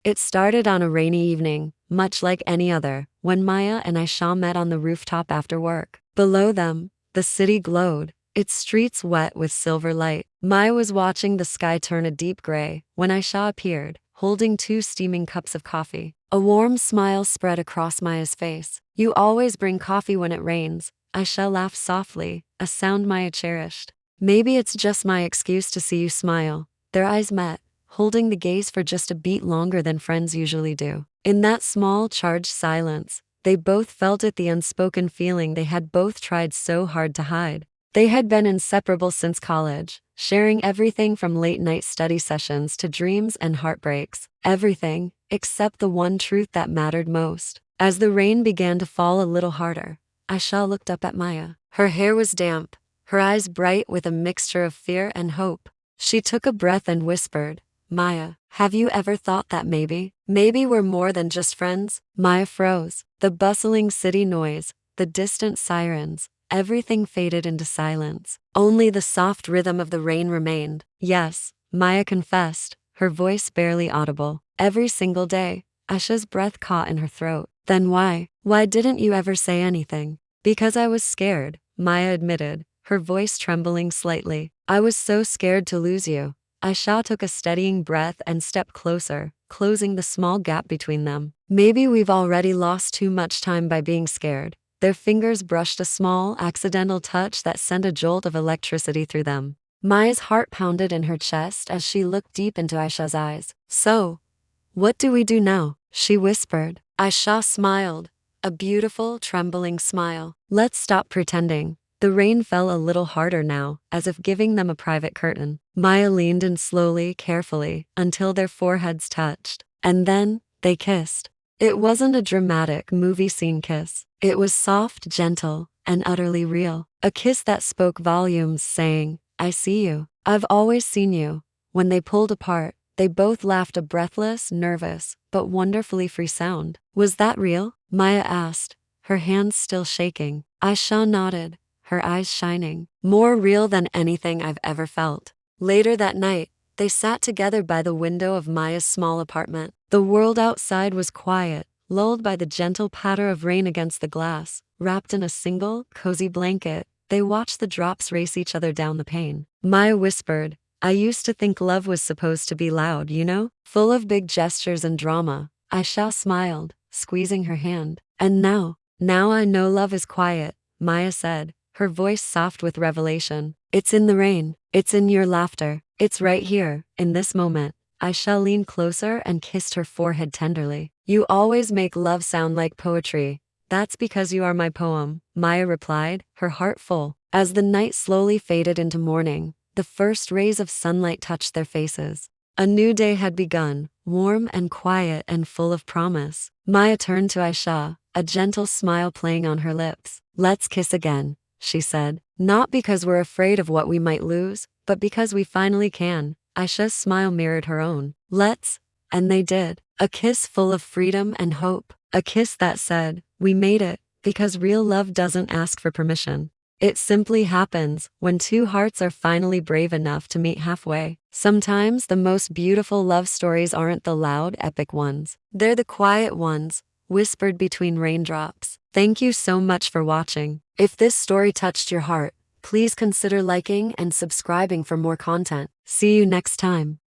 It started on a rainy evening, much like any other, when Maya and Aisha met on the rooftop after work. Below them, the city glowed, its streets wet with silver light. Maya was watching the sky turn a deep gray when Aisha appeared, holding 2 steaming cups of coffee. A warm smile spread across Maya's face. "You always bring coffee when it rains," Aisha laughed softly, a sound Maya cherished. "Maybe it's just my excuse to see you smile." Their eyes met, holding the gaze for just a beat longer than friends usually do. In that small, charged silence, they both felt it, the unspoken feeling they had both tried so hard to hide. They had been inseparable since college, sharing everything from late-night study sessions to dreams and heartbreaks. Everything, except the one truth that mattered most. As the rain began to fall a little harder, Aisha looked up at Maya. Her hair was damp, her eyes bright with a mixture of fear and hope. She took a breath and whispered, "Maya, have you ever thought that maybe we're more than just friends?" Maya froze. The bustling city noise, the distant sirens, everything faded into silence. Only the soft rhythm of the rain remained. "Yes," Maya confessed, her voice barely audible. "Every single day." Aisha's breath caught in her throat. "Then why didn't you ever say anything?" "Because I was scared," Maya admitted, her voice trembling slightly. "I was so scared to lose you." Aisha took a steadying breath and stepped closer, closing the small gap between them. "Maybe we've already lost too much time by being scared." Their fingers brushed a small, accidental touch that sent a jolt of electricity through them. Maya's heart pounded in her chest as she looked deep into Aisha's eyes. "So, what do we do now?" she whispered. Aisha smiled, a beautiful, trembling smile. "Let's stop pretending." The rain fell a little harder now, as if giving them a private curtain. Maya leaned in slowly, carefully, until their foreheads touched. And then, they kissed. It wasn't a dramatic movie scene kiss. It was soft, gentle, and utterly real. A kiss that spoke volumes, saying, "I see you. I've always seen you." When they pulled apart, they both laughed, a breathless, nervous, but wonderfully free sound. "Was that real?" Maya asked, her hands still shaking. Aisha nodded, her eyes shining. "More real than anything I've ever felt." Later that night, they sat together by the window of Maya's small apartment. The world outside was quiet, lulled by the gentle patter of rain against the glass. Wrapped in a single, cozy blanket, they watched the drops race each other down the pane. Maya whispered, "I used to think love was supposed to be loud, full of big gestures and drama." Aisha smiled, squeezing her hand. "And now I know love is quiet," Maya said, her voice soft with revelation. "It's in the rain. It's in your laughter. It's right here, in this moment." Aisha leaned closer and kissed her forehead tenderly. "You always make love sound like poetry." "That's because you are my poem," Maya replied, her heart full. As the night slowly faded into morning, the first rays of sunlight touched their faces. A new day had begun, warm and quiet and full of promise. Maya turned to Aisha, a gentle smile playing on her lips. "Let's kiss again," she said. "Not because we're afraid of what we might lose, but because we finally can." Aisha's smile mirrored her own. "Let's." And they did. A kiss full of freedom and hope. A kiss that said, "We made it," because real love doesn't ask for permission. It simply happens when two hearts are finally brave enough to meet halfway. Sometimes the most beautiful love stories aren't the loud, epic ones. They're the quiet ones, whispered between raindrops. Thank you so much for watching. If this story touched your heart, please consider liking and subscribing for more content. See you next time.